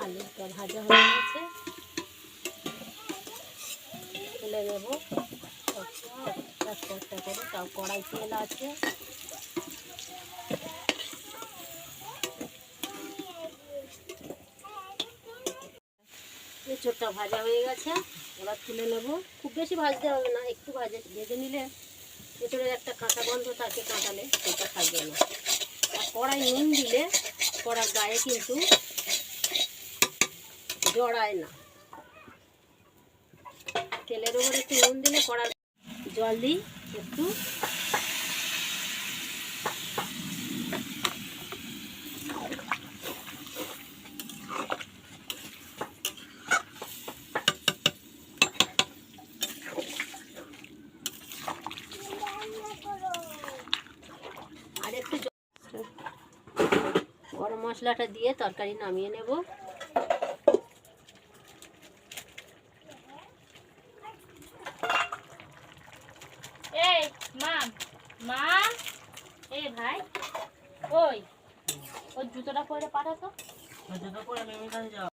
আলুটা ভাজা হয়ে গেছে, তুলে দেবো একটা করে। তাও কড়াই তেল আছে। এঁচোড়টা ভাজা হয়ে গেছে, এবার তুলে নেব। খুব বেশি ভাজতে হবে না, একটু ভেজে নিলে এঁচোড়ের একটা কাঁচা গন্ধ থাকে, কাঁটালে সেটা থাকবে না। আর কড়াই নুন দিলে কড়ার গায়ে কিন্তু জড়ায় না। তেলের উপর একটু নুন দিলে কড়ার জল দিই একটু। আর একটু গরম মশলাটা দিয়ে তরকারি নামিয়ে নেব। এই মা, মা, এই ভাই, ওই ওর জুতোটা পরে পাঠাতো। জুতো পরে মেমির কাছে যাও।